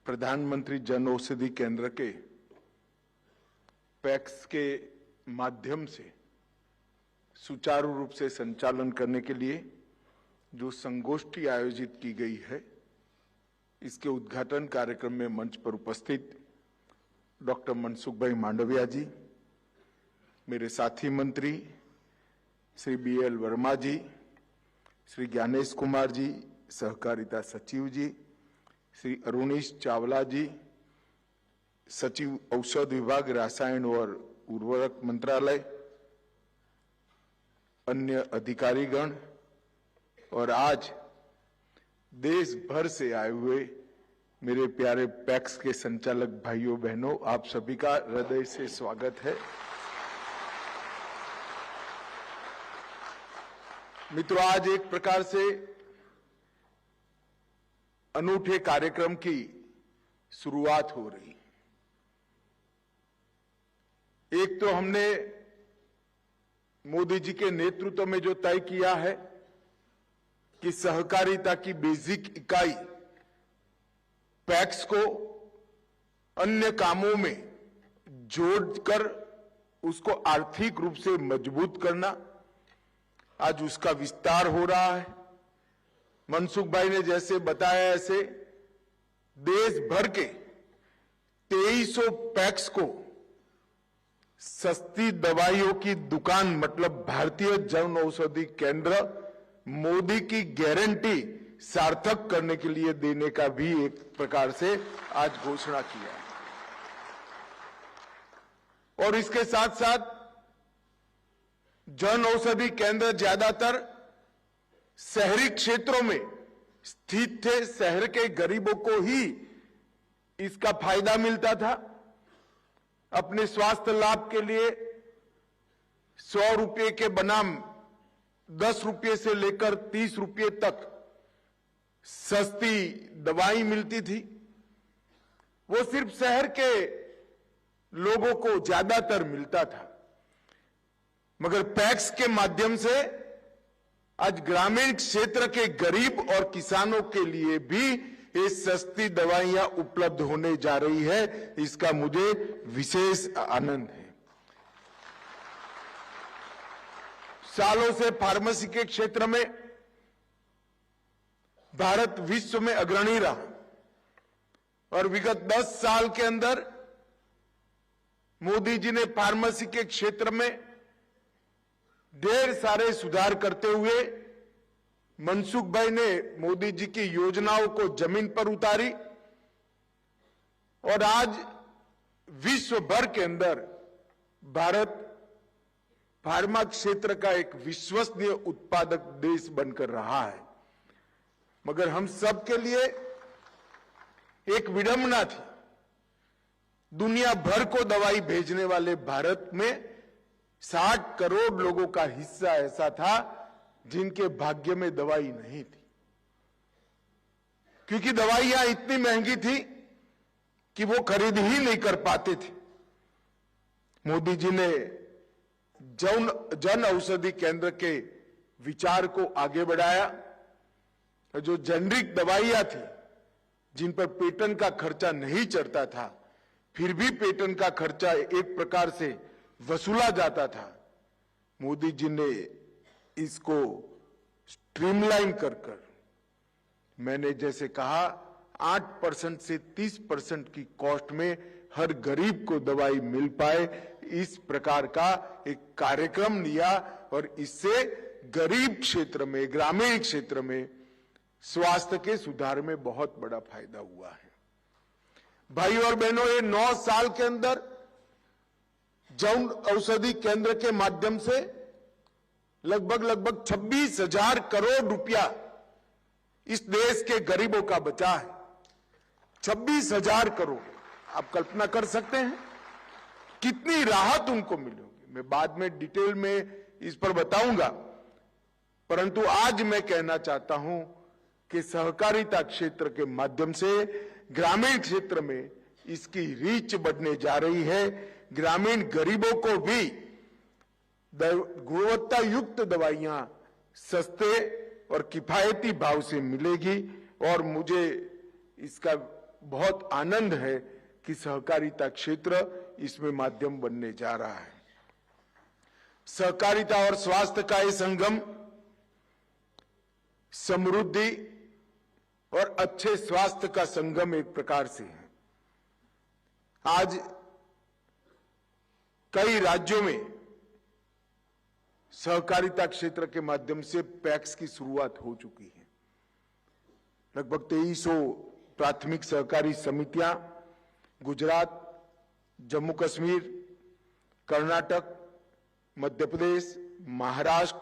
प्रधानमंत्री जन औषधि केंद्र के पैक्स के माध्यम से सुचारू रूप से संचालन करने के लिए जो संगोष्ठी आयोजित की गई है, इसके उद्घाटन कार्यक्रम में मंच पर उपस्थित डॉक्टर मनसुख भाई मांडविया जी, मेरे साथी मंत्री श्री BL वर्मा जी, श्री ज्ञानेश कुमार जी, सहकारिता सचिव जी, श्री अरुणेश चावला जी, सचिव औषध विभाग, रसायन और उर्वरक मंत्रालय, अन्य अधिकारीगण और आज देश भर से आए हुए मेरे प्यारे पैक्स के संचालक भाइयों बहनों, आप सभी का हृदय से स्वागत है। मित्रों, आज एक प्रकार से अनूठे कार्यक्रम की शुरुआत हो रही। एक तो हमने मोदी जी के नेतृत्व में जो तय किया है कि सहकारिता की बेसिक इकाई पैक्स को अन्य कामों में जोड़कर उसको आर्थिक रूप से मजबूत करना, आज उसका विस्तार हो रहा है। मनसुख भाई ने जैसे बताया, ऐसे देश भर के 2300 पैक्स को सस्ती दवाइयों की दुकान मतलब भारतीय जन औषधि केंद्र मोदी की गारंटी सार्थक करने के लिए देने का भी एक प्रकार से आज घोषणा किया है। और इसके साथ साथ जन औषधि केंद्र ज्यादातर शहरी क्षेत्रों में स्थित थे। शहर के गरीबों को ही इसका फायदा मिलता था। अपने स्वास्थ्य लाभ के लिए 100 रुपये के बनाम 10 रुपये से लेकर 30 रुपये तक सस्ती दवाई मिलती थी। वो सिर्फ शहर के लोगों को ज्यादातर मिलता था, मगर पैक्स के माध्यम से आज ग्रामीण क्षेत्र के गरीब और किसानों के लिए भी ये सस्ती दवाइयां उपलब्ध होने जा रही है। इसका मुझे विशेष आनंद है। सालों से फार्मेसी के क्षेत्र में भारत विश्व में अग्रणी रहा और विगत 10 साल के अंदर मोदी जी ने फार्मेसी के क्षेत्र में ढेर सारे सुधार करते हुए मनसुख भाई ने मोदी जी की योजनाओं को जमीन पर उतारी और आज विश्व भर के अंदर भारत फार्मा क्षेत्र का एक विश्वसनीय उत्पादक देश बनकर रहा है। मगर हम सब के लिए एक विडंबना थी। दुनिया भर को दवाई भेजने वाले भारत में 60 करोड़ लोगों का हिस्सा ऐसा था जिनके भाग्य में दवाई नहीं थी, क्योंकि दवाइयां इतनी महंगी थी कि वो खरीद ही नहीं कर पाते थे। मोदी जी ने जन औषधि केंद्र के विचार को आगे बढ़ाया। जो जेनरिक दवाइयां थी, जिन पर पेटेंट का खर्चा नहीं चढ़ता था, फिर भी पेटेंट का खर्चा एक प्रकार से वसूला जाता था, मोदी जी ने इसको स्ट्रीमलाइन कर मैंने जैसे कहा 8% से 30% की कॉस्ट में हर गरीब को दवाई मिल पाए, इस प्रकार का एक कार्यक्रम लिया और इससे गरीब क्षेत्र में, ग्रामीण क्षेत्र में स्वास्थ्य के सुधार में बहुत बड़ा फायदा हुआ है। भाई और बहनों, ये 9 साल के अंदर जन औषधि केंद्र के माध्यम से लगभग 26,000 करोड़ रुपया इस देश के गरीबों का बचा है। 26,000 करोड़, आप कल्पना कर सकते हैं कितनी राहत उनको मिली होगी। मैं बाद में डिटेल में इस पर बताऊंगा, परंतु आज मैं कहना चाहता हूं कि सहकारिता क्षेत्र के माध्यम से ग्रामीण क्षेत्र में इसकी रीच बढ़ने जा रही है। ग्रामीण गरीबों को भी गुणवत्ता युक्त दवाइयां सस्ते और किफायती भाव से मिलेगी और मुझे इसका बहुत आनंद है कि सहकारिता क्षेत्र इसमें माध्यम बनने जा रहा है। सहकारिता और स्वास्थ्य का ये संगम समृद्धि और अच्छे स्वास्थ्य का संगम एक प्रकार से है। आज कई राज्यों में सहकारिता क्षेत्र के माध्यम से पैक्स की शुरुआत हो चुकी है। लगभग 2300 प्राथमिक सहकारी समितियां गुजरात, जम्मू कश्मीर, कर्नाटक, मध्य प्रदेश, महाराष्ट्र,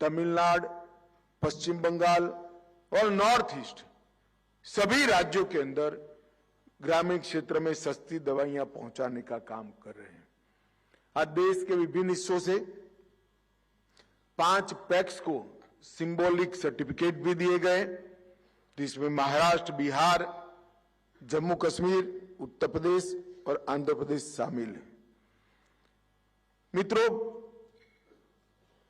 तमिलनाडु, पश्चिम बंगाल और नॉर्थ ईस्ट सभी राज्यों के अंदर ग्रामीण क्षेत्र में सस्ती दवाइयां पहुंचाने का काम कर रहे हैं। आज देश के विभिन्न हिस्सों से 5 पैक्स को सिंबॉलिक सर्टिफिकेट भी दिए गए, जिसमें महाराष्ट्र, बिहार, जम्मू कश्मीर, उत्तर प्रदेश और आंध्र प्रदेश शामिल है। मित्रों,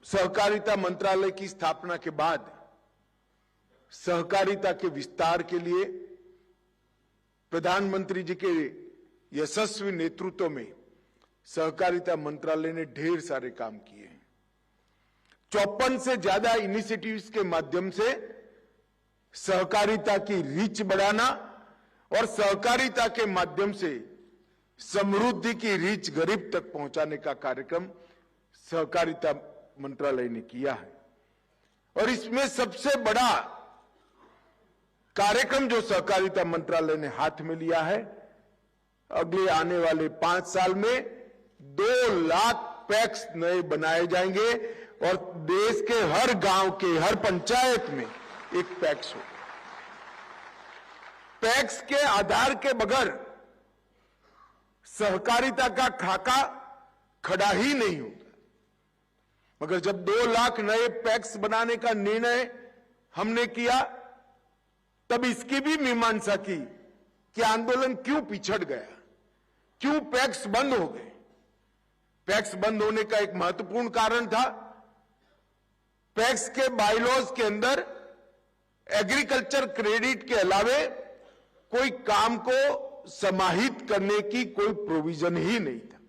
सहकारिता मंत्रालय की स्थापना के बाद सहकारिता के विस्तार के लिए प्रधानमंत्री जी के यशस्वी नेतृत्व में सहकारिता मंत्रालय ने ढेर सारे काम किए हैं। 54 से ज्यादा इनिशिएटिव्स के माध्यम से सहकारिता की रीच बढ़ाना और सहकारिता के माध्यम से समृद्धि की रीच गरीब तक पहुंचाने का कार्यक्रम सहकारिता मंत्रालय ने किया है। और इसमें सबसे बड़ा कार्यक्रम जो सहकारिता मंत्रालय ने हाथ में लिया है, अगले आने वाले 5 साल में 2 लाख पैक्स नए बनाए जाएंगे और देश के हर गांव के हर पंचायत में एक पैक्स होगा। पैक्स के आधार के बगैर सहकारिता का खाका खड़ा ही नहीं होता। मगर जब 2 लाख नए पैक्स बनाने का निर्णय हमने किया, तब इसकी भी मीमांसा की कि आंदोलन क्यों पिछड़ गया, क्यों पैक्स बंद हो गए। पैक्स बंद होने का एक महत्वपूर्ण कारण था, पैक्स के बायलॉज के अंदर एग्रीकल्चर क्रेडिट के अलावे कोई काम को समाहित करने की कोई प्रोविजन ही नहीं था।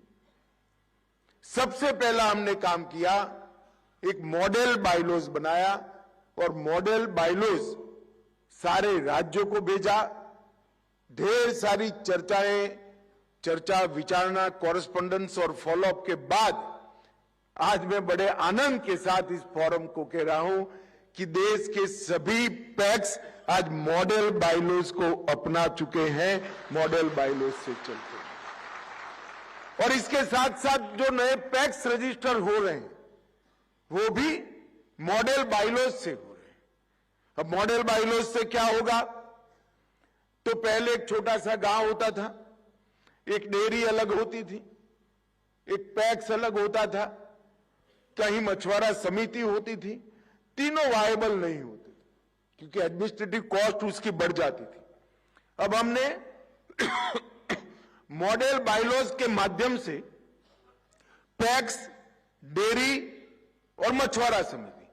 सबसे पहला हमने काम किया, एक मॉडल बायलॉज बनाया और मॉडल बायलॉज सारे राज्यों को भेजा। ढेर सारी चर्चा, विचारणा, कॉरेस्पॉन्डेंस और फॉलोअप के बाद आज मैं बड़े आनंद के साथ इस फोरम को कह रहा हूं कि देश के सभी पैक्स आज मॉडल बायलॉज को अपना चुके हैं, मॉडल बायलॉज से चलते हैं। और इसके साथ साथ जो नए पैक्स रजिस्टर हो रहे हैं वो भी मॉडल बायलॉज से हो रहे हैं। अब मॉडल बायलॉज से क्या होगा, तो पहले एक छोटा सा गांव होता था, एक डेयरी अलग होती थी, एक पैक्स अलग होता था, कहीं मछुआरा समिति होती थी, तीनों वायबल नहीं होते क्योंकि एडमिनिस्ट्रेटिव कॉस्ट उसकी बढ़ जाती थी। अब हमने मॉडल बायलॉज के माध्यम से पैक्स, डेयरी और मछुआरा समिति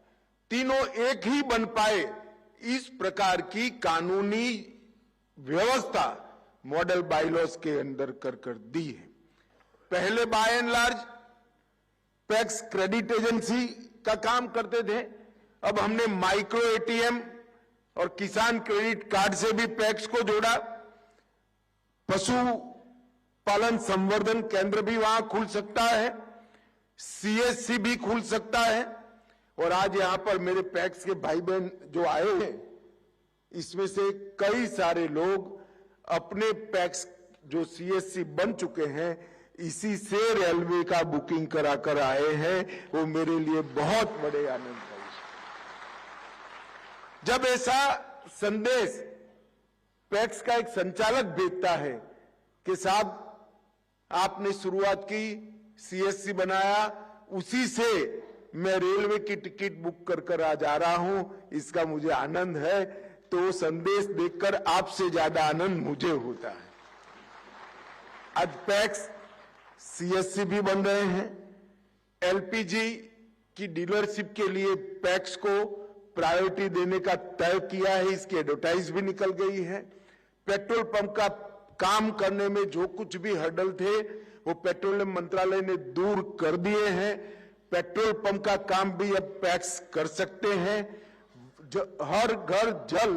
तीनों एक ही बन पाए, इस प्रकार की कानूनी व्यवस्था मॉडल बायलॉज के अंदर कर दी है। पहले by and large PACS credit agency का काम करते थे, अब हमने माइक्रो एटीएम और किसान क्रेडिट कार्ड से भी पैक्स को जोड़ा। पशु पालन संवर्धन केंद्र भी वहां खुल सकता है, सीएससी भी खुल सकता है। और आज यहां पर मेरे पैक्स के भाई बहन जो आए हैं, इसमें से कई सारे लोग अपने पैक्स जो सीएससी बन चुके हैं, इसी से रेलवे का बुकिंग कराकर आए हैं। वो मेरे लिए बहुत बड़े आनंद का विषय। जब ऐसा संदेश पैक्स का एक संचालक भेजता है कि साहब आपने शुरुआत की, सीएससी बनाया, उसी से मैं रेलवे की टिकट बुक कर आ जा रहा हूं, इसका मुझे आनंद है, तो संदेश देखकर आपसे ज्यादा आनंद मुझे होता है। आज पैक्स सीएससी भी बन रहे हैं, एलपीजी की डीलरशिप के लिए पैक्स को प्रायोरिटी देने का तय किया है, इसकी एडवर्टाइज भी निकल गई है। पेट्रोल पंप का काम करने में जो कुछ भी हर्डल थे वो पेट्रोलियम मंत्रालय ने दूर कर दिए हैं। पेट्रोल पंप का काम भी अब पैक्स कर सकते हैं। हर घर जल,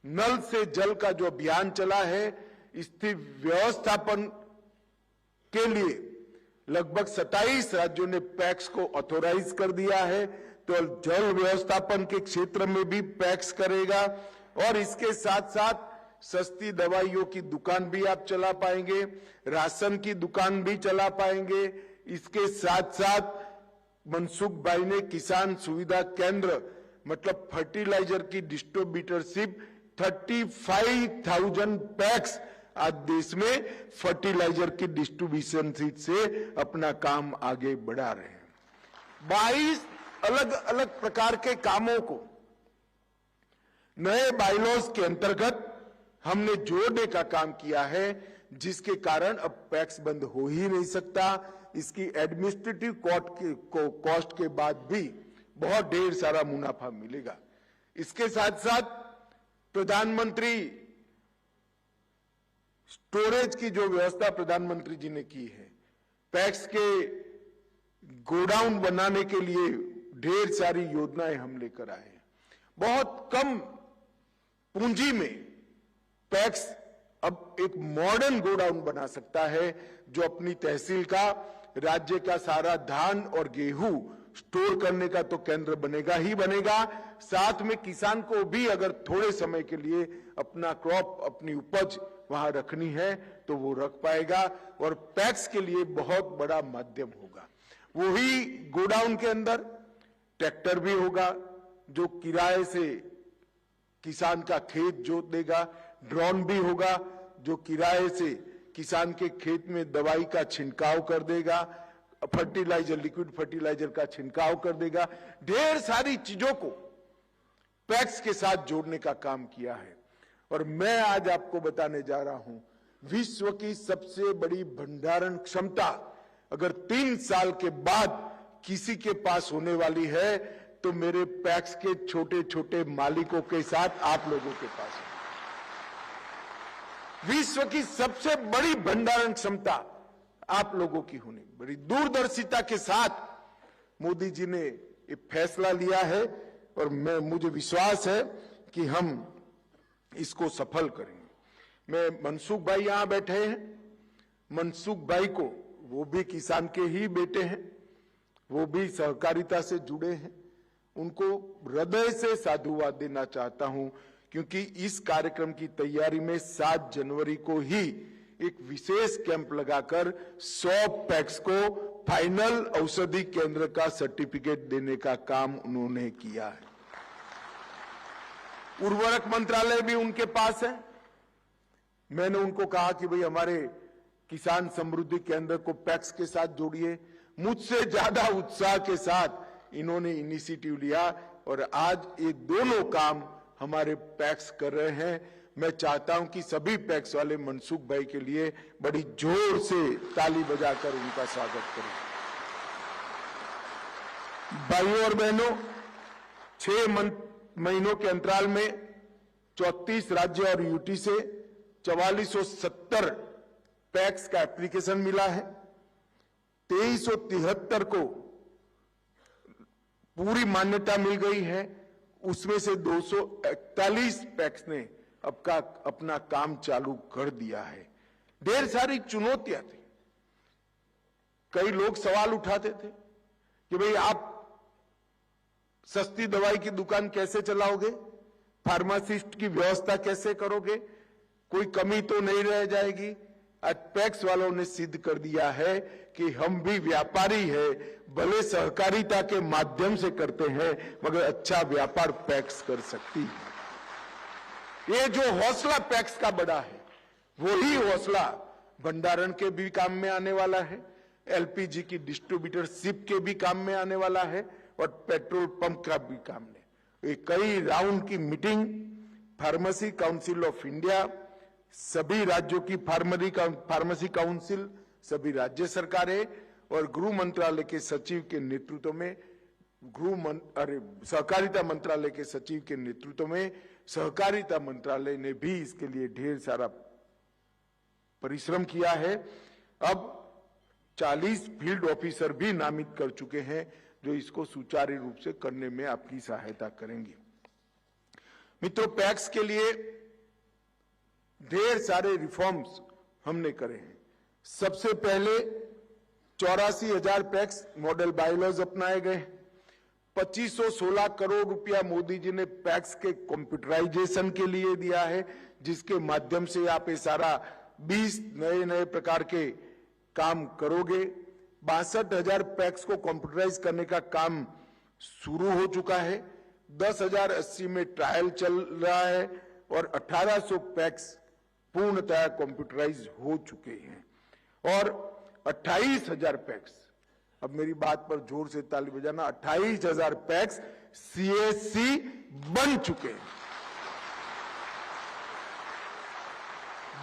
नल से जल का जो अभियान चला है, इसकी व्यवस्थापन के लिए लगभग 27 राज्यों ने पैक्स को ऑथोराइज कर दिया है। तो जल व्यवस्थापन के क्षेत्र में भी पैक्स करेगा और इसके साथ साथ सस्ती दवाइयों की दुकान भी आप चला पाएंगे, राशन की दुकान भी चला पाएंगे। इसके साथ साथ मनसुख भाई ने किसान सुविधा केंद्र मतलब फर्टिलाइजर की डिस्ट्रीब्यूटरशिप 35,000 पैक्स आज देश में फर्टिलाइजर की डिस्ट्रीब्यूशन से अपना काम आगे बढ़ा रहे हैं। 22 अलग अलग प्रकार के कामों को नए बायलॉज के अंतर्गत हमने जोड़ने का काम किया है, जिसके कारण अब पैक्स बंद हो ही नहीं सकता। इसकी एडमिनिस्ट्रेटिव कॉस्ट के बाद भी बहुत ढेर सारा मुनाफा मिलेगा। इसके साथ साथ प्रधानमंत्री स्टोरेज की जो व्यवस्था प्रधानमंत्री जी ने की है, पैक्स के गोडाउन बनाने के लिए ढेर सारी योजनाएं हम लेकर आए हैं। बहुत कम पूंजी में पैक्स अब एक मॉडर्न गोडाउन बना सकता है, जो अपनी तहसील का, राज्य का सारा धान और गेहूं स्टोर करने का तो केंद्र बनेगा ही बनेगा, साथ में किसान को भी अगर थोड़े समय के लिए अपना क्रॉप, अपनी उपज वहां रखनी है तो वो रख पाएगा और पैक्स के लिए बहुत बड़ा माध्यम होगा। वही गोडाउन के अंदर ट्रैक्टर भी होगा जो किराए से किसान का खेत जोत देगा, ड्रोन भी होगा जो किराए से किसान के खेत में दवाई का छिड़काव कर देगा, फर्टिलाइजर, लिक्विड फर्टिलाइजर का छिड़काव कर देगा। ढेर सारी चीजों को पैक्स के साथ जोड़ने का काम किया है। और मैं आज आपको बताने जा रहा हूं, विश्व की सबसे बड़ी भंडारण क्षमता अगर 3 साल के बाद किसी के पास होने वाली है तो मेरे पैक्स के छोटे छोटे मालिकों के साथ आप लोगों के पास है। विश्व की सबसे बड़ी भंडारण क्षमता आप लोगों की होनी, बड़ी दूरदर्शिता के साथ मोदी जी ने ये फैसला लिया है और मुझे विश्वास है कि हम इसको सफल करेंगे। मैं मनसुख भाई यहां बैठे हैं, मनसुख भाई को, वो भी किसान के ही बेटे हैं, वो भी सहकारिता से जुड़े हैं, उनको हृदय से साधुवाद देना चाहता हूं, क्योंकि इस कार्यक्रम की तैयारी में 7 जनवरी को ही एक विशेष कैंप लगाकर 100 पैक्स को फाइनल औषधि केंद्र का सर्टिफिकेट देने का काम उन्होंने किया है। उर्वरक मंत्रालय भी उनके पास है। मैंने उनको कहा कि भाई हमारे किसान समृद्धि केंद्र को पैक्स के साथ जोड़िए। मुझसे ज्यादा उत्साह के साथ इन्होंने इनिशिएटिव लिया और आज ये दोनों काम हमारे पैक्स कर रहे हैं। मैं चाहता हूं कि सभी पैक्स वाले मनसुख भाई के लिए बड़ी जोर से ताली बजाकर उनका स्वागत करें। भाइयों और बहनों, 6 महीनों के अंतराल में 34 राज्य और यूटी से 4470 पैक्स का एप्लीकेशन मिला है। 2373 को पूरी मान्यता मिल गई है, उसमें से 241 पैक्स ने अपना काम चालू कर दिया है। ढेर सारी चुनौतियां थी। कई लोग सवाल उठाते थे कि भाई आप सस्ती दवाई की दुकान कैसे चलाओगे, फार्मासिस्ट की व्यवस्था कैसे करोगे, कोई कमी तो नहीं रह जाएगी। आज पैक्स वालों ने सिद्ध कर दिया है कि हम भी व्यापारी है, भले सहकारिता के माध्यम से करते हैं मगर अच्छा व्यापार पैक्स कर सकती है। ये जो हौसला पैक्स का बड़ा है, वही हौसला भंडारण के भी काम में आने वाला है, एलपीजी की डिस्ट्रीब्यूटरशिप के भी काम में आने वाला है और पेट्रोल पंप का भी काम में। कई राउंड की meeting pharmacy council of India, सभी राज्यों की फार्मेसी काउंसिल, सभी राज्य सरकारें और गृह मंत्रालय के सचिव के नेतृत्व में सहकारिता मंत्रालय के सचिव के नेतृत्व में सहकारिता मंत्रालय ने भी इसके लिए ढेर सारा परिश्रम किया है। अब 40 फील्ड ऑफिसर भी नामित कर चुके हैं जो इसको सुचारू रूप से करने में आपकी सहायता करेंगे। मित्रों, पैक्स के लिए ढेर सारे रिफॉर्म्स हमने करे हैं। सबसे पहले 84,000 पैक्स मॉडल बायलॉज अपनाए गए। 2516 करोड़ रुपया मोदी जी ने पैक्स के कंप्यूटराइजेशन के लिए दिया है, जिसके माध्यम से आप ये सारा 20 नए प्रकार के काम करोगे। 62,000 पैक्स को कंप्यूटराइज करने का काम शुरू हो चुका है। 10,080 में ट्रायल चल रहा है और 1800 पैक्स पूर्णतः कंप्यूटराइज हो चुके हैं और 28,000 पैक्स, अब मेरी बात पर जोर से ताली बजाना, 28,000 पैक्स सीएससी बन चुके हैं।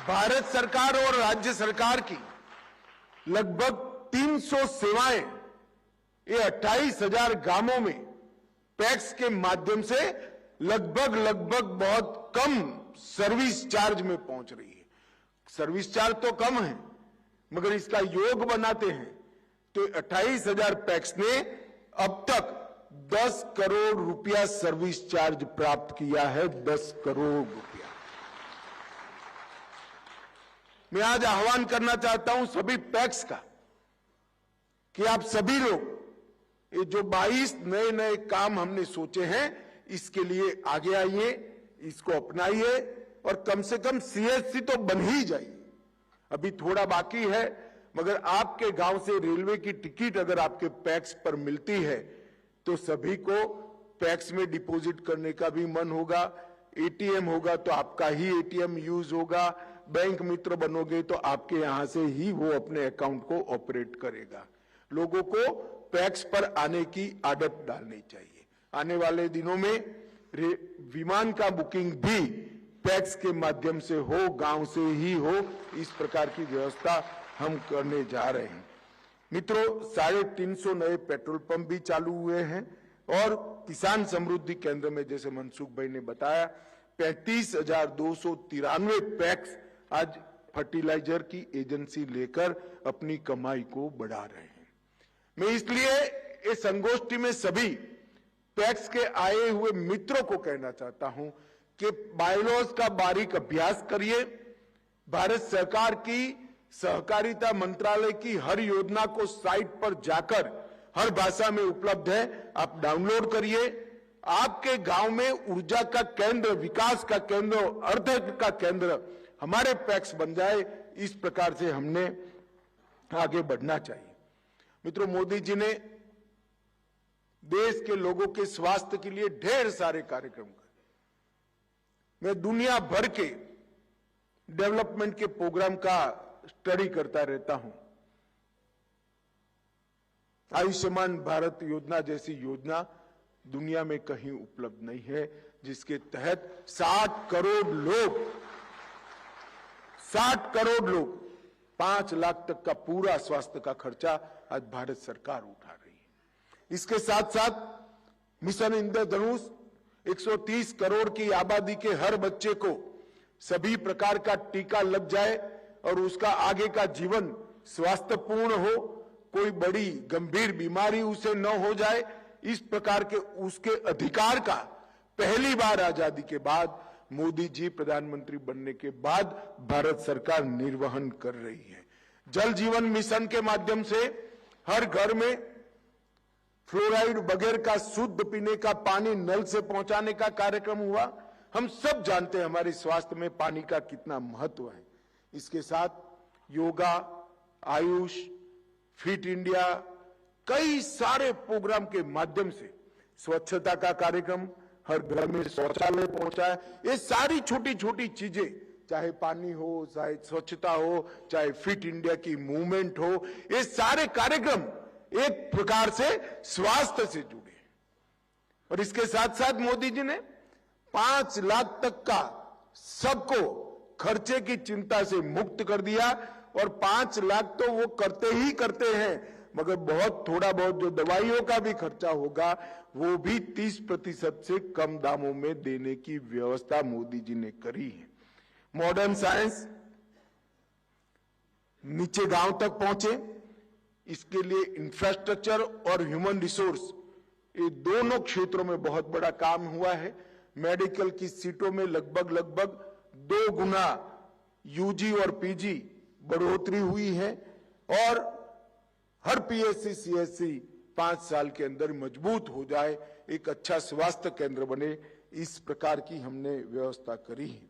भारत सरकार और राज्य सरकार की लगभग 300 सेवाएं ये 28,000 गांवों में पैक्स के माध्यम से लगभग बहुत कम सर्विस चार्ज में पहुंच रही है। सर्विस चार्ज तो कम है, मगर इसका योग बनाते हैं तो 28,000 पैक्स ने अब तक 10 करोड़ रुपया सर्विस चार्ज प्राप्त किया है। 10 करोड़ रुपया। मैं आज आह्वान करना चाहता हूं सभी पैक्स का कि आप सभी लोग ये जो 22 नए काम हमने सोचे हैं इसके लिए आगे आइए, इसको अपनाइए और कम से कम सीएससी तो बन ही जाइए। अभी थोड़ा बाकी है, मगर आपके गांव से रेलवे की टिकट अगर आपके पैक्स पर मिलती है तो सभी को पैक्स में डिपॉजिट करने का भी मन होगा। एटीएम होगा तो आपका ही एटीएम यूज होगा। बैंक मित्र बनोगे तो आपके यहां से ही वो अपने अकाउंट को ऑपरेट करेगा। लोगों को पैक्स पर आने की आदत डालनी चाहिए। आने वाले दिनों में विमान का बुकिंग भी पैक्स के माध्यम से हो, गांव से ही हो, इस प्रकार की व्यवस्था हम करने जा रहे हैं। मित्रों, 350 नए पेट्रोल पंप भी चालू हुए हैं और किसान समृद्धि केंद्र में जैसे मनसुख भाई ने बताया 35,293 पैक्स आज फर्टिलाइजर की एजेंसी लेकर अपनी कमाई को बढ़ा रहे हैं। मैं इसलिए इस संगोष्ठी में सभी पैक्स के आए हुए मित्रों को कहना चाहता हूं कि बायलॉज का बारीक अभ्यास करिए। भारत सरकार की सहकारिता मंत्रालय की हर योजना को साइट पर जाकर हर भाषा में उपलब्ध है, आप डाउनलोड करिए। आपके गांव में ऊर्जा का केंद्र, विकास का केंद्र, अर्थ का केंद्र हमारे पैक्स बन जाए, इस प्रकार से हमने आगे बढ़ना चाहिए। मित्रों, मोदी जी ने देश के लोगों के स्वास्थ्य के लिए ढेर सारे कार्यक्रम करे। मैं दुनिया भर के डेवलपमेंट के प्रोग्राम का स्टडी करता रहता हूं। आयुष्मान भारत योजना जैसी योजना दुनिया में कहीं उपलब्ध नहीं है, जिसके तहत 60 करोड़ लोग 5 लाख तक का पूरा स्वास्थ्य का खर्चा आज भारत सरकार उठा रही है। इसके साथ साथ मिशन इंद्रधनुष 130 करोड़ की आबादी के हर बच्चे को सभी प्रकार का टीका लग जाए और उसका आगे का जीवन स्वास्थ्यपूर्ण हो, कोई बड़ी गंभीर बीमारी उसे न हो जाए, इस प्रकार के उसके अधिकार का पहली बार आजादी के बाद मोदी जी प्रधानमंत्री बनने के बाद भारत सरकार निर्वहन कर रही है। जल जीवन मिशन के माध्यम से हर घर में फ्लोराइड बगैर का शुद्ध पीने का पानी नल से पहुंचाने का कार्यक्रम हुआ। हम सब जानते हैं हमारे स्वास्थ्य में पानी का कितना महत्व है। इसके साथ योगा, आयुष, फिट इंडिया, कई सारे प्रोग्राम के माध्यम से स्वच्छता का कार्यक्रम, हर घर में शौचालय पहुंचाया। ये सारी छोटी छोटी चीजें, चाहे पानी हो, चाहे स्वच्छता हो, चाहे फिट इंडिया की मूवमेंट हो, ये सारे कार्यक्रम एक प्रकार से स्वास्थ्य से जुड़े। और इसके साथ साथ मोदी जी ने 5 लाख तक का सबको खर्चे की चिंता से मुक्त कर दिया। और 5 लाख तो वो करते ही करते हैं, मगर बहुत थोड़ा बहुत जो दवाइयों का भी खर्चा होगा वो भी 30% से कम दामों में देने की व्यवस्था मोदी जी ने करी है। मॉडर्न साइंस नीचे गांव तक पहुंचे, इसके लिए इंफ्रास्ट्रक्चर और ह्यूमन रिसोर्स, ये दोनों क्षेत्रों में बहुत बड़ा काम हुआ है। मेडिकल की सीटों में लगभग 2 गुना यूजी और पीजी बढ़ोतरी हुई है और हर पीएससी सीएससी 5 साल के अंदर मजबूत हो जाए, एक अच्छा स्वास्थ्य केंद्र बने, इस प्रकार की हमने व्यवस्था करी है।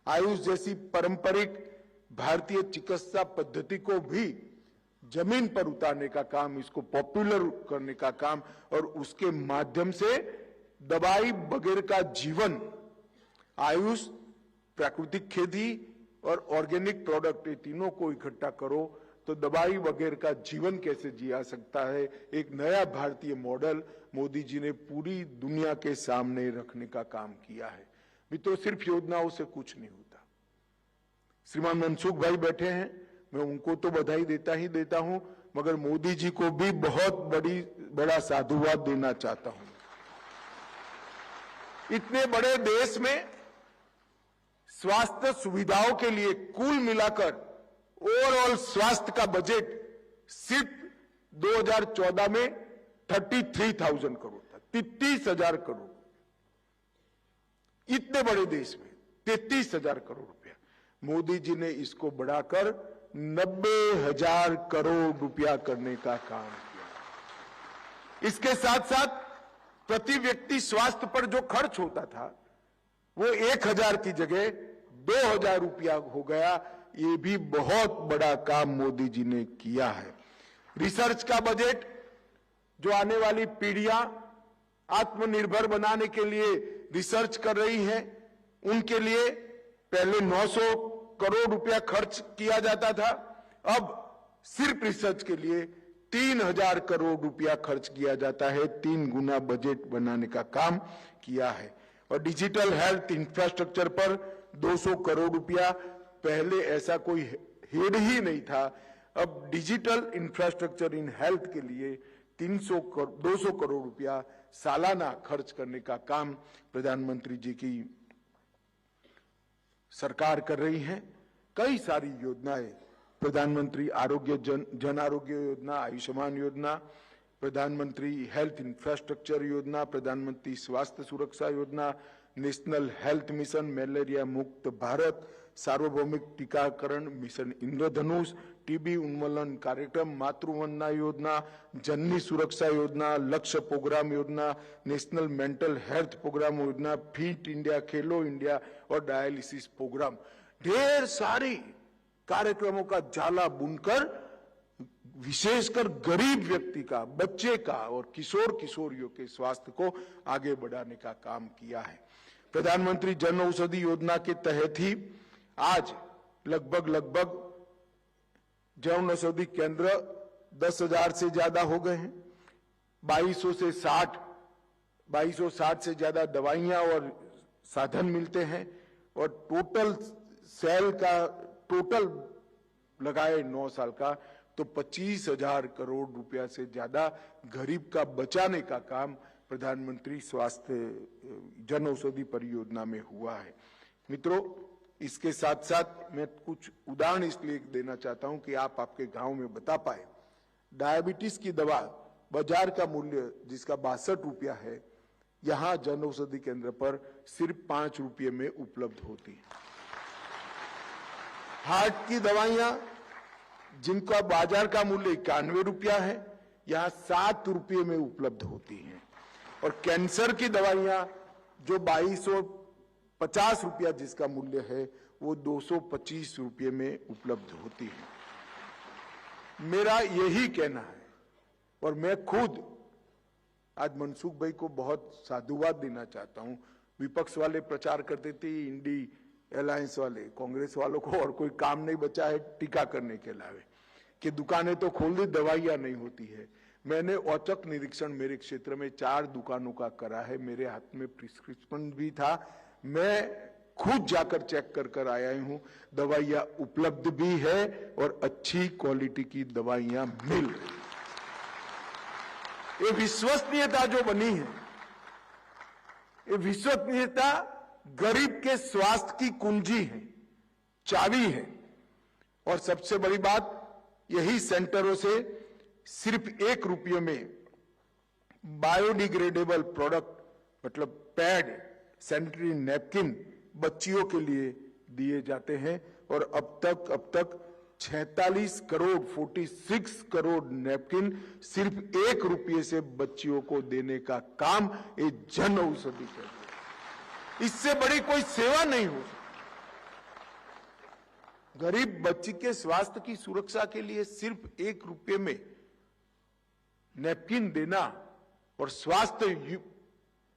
आयुष जैसी पारंपरिक भारतीय चिकित्सा पद्धति को भी जमीन पर उतारने का काम, इसको पॉपुलर करने का काम और उसके माध्यम से दवाई बगैर का जीवन, आयुष, प्राकृतिक खेती और ऑर्गेनिक प्रोडक्ट, ये तीनों को इकट्ठा करो तो दवाई बगैर का जीवन कैसे जिया सकता है, एक नया भारतीय मॉडल मोदी जी ने पूरी दुनिया के सामने रखने का काम किया है। मित्रों, सिर्फ योजनाओं से कुछ नहीं होता। श्रीमान मनसुख भाई बैठे हैं, मैं उनको तो बधाई देता हूं, मगर मोदी जी को भी बहुत बड़ा साधुवाद देना चाहता हूं। इतने बड़े देश में स्वास्थ्य सुविधाओं के लिए कुल मिलाकर ओवरऑल स्वास्थ्य का बजट सिर्फ 2014 में 33,000 करोड़ था, 33,000 करोड़। इतने बड़े देश में 33,000 करोड़ रुपया, मोदी जी ने इसको बढ़ाकर 90,000 करोड़ रुपया करने का काम किया। इसके साथ साथ प्रति व्यक्ति स्वास्थ्य पर जो खर्च होता था वो 1,000 की जगह 2,000 रुपया हो गया। ये भी बहुत बड़ा काम मोदी जी ने किया है। रिसर्च का बजट, जो आने वाली पीढ़ियां आत्मनिर्भर बनाने के लिए रिसर्च कर रही हैं, उनके लिए पहले 900 करोड़ रुपया खर्च किया जाता था, अब सिर्फ रिसर्च के लिए 3,000 करोड़ रुपया खर्च किया जाता है। 3 गुना बजट बनाने का काम किया है। और डिजिटल हेल्थ इंफ्रास्ट्रक्चर पर 200 करोड़ रुपया, पहले ऐसा कोई हेड ही नहीं था। अब डिजिटल इंफ्रास्ट्रक्चर इन हेल्थ के लिए 200 करोड़ रुपया सालाना खर्च करने का काम प्रधानमंत्री जी की सरकार कर रही है। कई सारी योजनाएं, प्रधानमंत्री जन आरोग्य योजना, आयुष्मान योजना, प्रधानमंत्री हेल्थ इंफ्रास्ट्रक्चर योजना, प्रधानमंत्री स्वास्थ्य सुरक्षा योजना, नेशनल हेल्थ मिशन, मलेरिया मुक्त भारत, सार्वभौमिक टीकाकरण मिशन इंद्रधनुष, टीबी उन्मूलन कार्यक्रम, मातृवंदना योजना, जननी सुरक्षा योजना, लक्ष्य प्रोग्राम योजना, नेशनल मेंटल हेल्थ प्रोग्राम योजना, फिट इंडिया, खेलो इंडिया और डायलिसिस प्रोग्राम, ढेर सारी कार्यक्रमों का जाला बुनकर विशेषकर गरीब व्यक्ति का, बच्चे का और किशोरियों के स्वास्थ्य को आगे बढ़ाने का काम किया है। प्रधानमंत्री जन औषधि योजना के तहत ही आज लगभग जन औषधि केंद्र 10,000 से ज्यादा हो गए हैं। 2260 से ज्यादा दवाइयां और साधन मिलते हैं और टोटल सेल का टोटल लगाए 9 साल का तो 25,000 करोड़ रुपया से ज्यादा गरीब का बचाने का काम प्रधानमंत्री स्वास्थ्य जन औषधि परियोजना में हुआ है। मित्रों, इसके साथ साथ मैं कुछ उदाहरण इसलिए देना चाहता हूं कि आप आपके गांव में बता पाए। डायबिटीज की दवा बाजार का मूल्य जिसका 62 रुपया है, यहां जन औषधि केंद्र पर सिर्फ 5 रुपये में उपलब्ध होती है। हार्ट की दवाइयां जिनका बाजार का मूल्य 91 रुपया है, यहां 7 रुपये में उपलब्ध होती हैं। और कैंसर की दवाइयां जो 2250 रुपया जिसका मूल्य है, वो 225 रुपये में उपलब्ध होती है। मेरा यही कहना है और मैं खुद आज मनसुख भाई को बहुत साधुवाद देना चाहता हूं। विपक्ष वाले प्रचार करते थे, इंडी अलायंस वाले, कांग्रेस वालों को और कोई काम नहीं बचा है टीका करने के अलावे, कि दुकानें तो खोल दी, दवाइयां नहीं होती है। मैंने औचक निरीक्षण मेरे क्षेत्र में 4 दुकानों का करा है, मेरे हाथ में प्रिस्क्रिप्शन भी था, मैं खुद जाकर चेक कर आया हूं। दवाइयां उपलब्ध भी है और अच्छी क्वालिटी की दवाइयां मिल रही। ये विश्वसनीयता जो बनी है, ये विश्वसनीयता गरीब के स्वास्थ्य की कुंजी है, चाबी है। और सबसे बड़ी बात, यही सेंटरों से सिर्फ 1 रुपये में बायोडिग्रेडेबल प्रोडक्ट मतलब पैड, सैनिटरी नैपकिन बच्चियों के लिए दिए जाते हैं। और अब तक 46 करोड़ नैपकिन सिर्फ 1 रुपये से बच्चियों को देने का काम ये जन औषधि करती है। इससे बड़ी कोई सेवा नहीं हो सकती। गरीब बच्ची के स्वास्थ्य की सुरक्षा के लिए सिर्फ 1 रुपये में नैपकिन देना और स्वास्थ्य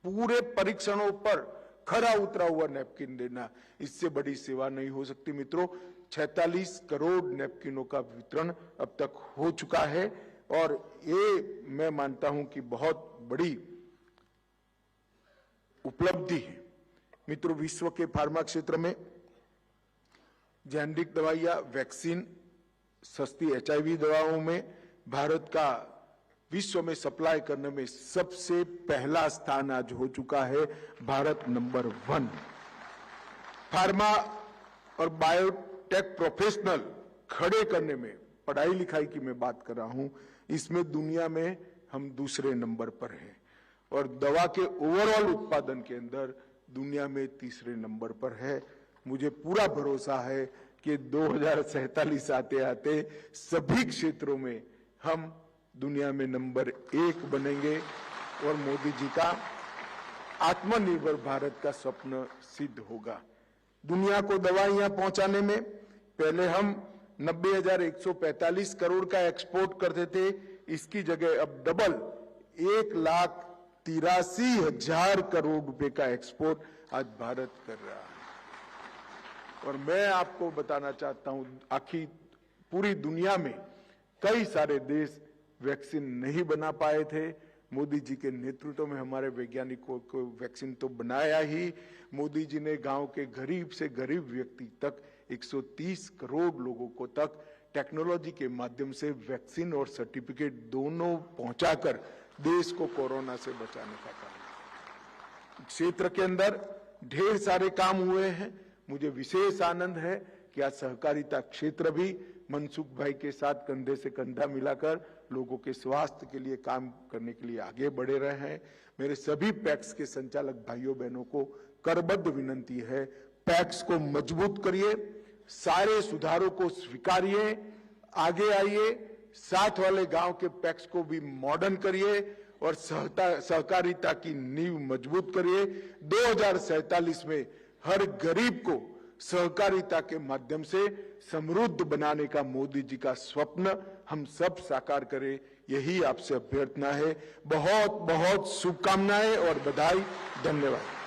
पूरे परीक्षणों पर खरा उतरा हुआ नैपकिन देना, इससे बड़ी सेवा नहीं हो सकती। मित्रों, 46 करोड़ नैपकिनों का वितरण अब तक हो चुका है और ये मैं मानता हूं कि बहुत बड़ी उपलब्धि है। मित्रों, विश्व के फार्मा क्षेत्र में जेनरिक दवाइयां, वैक्सीन, सस्ती HIV दवाओं में भारत का विश्व में सप्लाई करने में सबसे पहला स्थान आज हो चुका है। भारत नंबर 1। फार्मा और बायोटेक प्रोफेशनल खड़े करने में, पढ़ाई लिखाई की मैं बात कर रहा हूं, इसमें दुनिया में हम दूसरे नंबर पर हैं और दवा के ओवरऑल उत्पादन के अंदर दुनिया में तीसरे नंबर पर है। मुझे पूरा भरोसा है कि 2047 आते आते सभी क्षेत्रों में हम दुनिया में नंबर 1 बनेंगे और मोदी जी का आत्मनिर्भर भारत का स्वप्न सिद्ध होगा। दुनिया को दवाइयां पहुंचाने में पहले हम 90,145 करोड़ का एक्सपोर्ट करते थे, इसकी जगह अब डबल 1,83,000 करोड़ रुपए का एक्सपोर्ट आज भारत कर रहा है। और मैं आपको बताना चाहता हूं, आखिर पूरी दुनिया में कई सारे देश वैक्सीन नहीं बना पाए थे। मोदी जी के नेतृत्व में हमारे वैज्ञानिकों को वैक्सीन तो बनाया ही, मोदी जी ने गांव के गरीब से गरीब व्यक्ति तक 130 करोड़ लोगों को तक टेक्नोलॉजी के माध्यम से वैक्सीन और सर्टिफिकेट दोनों पहुंचाकर देश को कोरोना से बचाने का काम। क्षेत्र के अंदर ढेर सारे काम हुए हैं। मुझे विशेष आनंद है कि आज सहकारिता क्षेत्र भी मनसुख भाई के साथ कंधे से कंधा मिलाकर लोगों के स्वास्थ्य के लिए काम करने के लिए आगे बढ़े रहे हैं। मेरे सभी पैक्स के संचालक भाइयों बहनों को करबद्ध विनंती है, पैक्स को मजबूत करिए, सारे सुधारों को स्वीकारिए, आगे आइए, साथ वाले गांव के पैक्स को भी मॉडर्न करिए और सहकारिता की नींव मजबूत करिए। 2047 में हर गरीब को सहकारिता के माध्यम से समृद्ध बनाने का मोदी जी का स्वप्न हम सब साकार करें, यही आपसे अभ्यर्थना है। बहुत बहुत शुभकामनाएं और बधाई। धन्यवाद।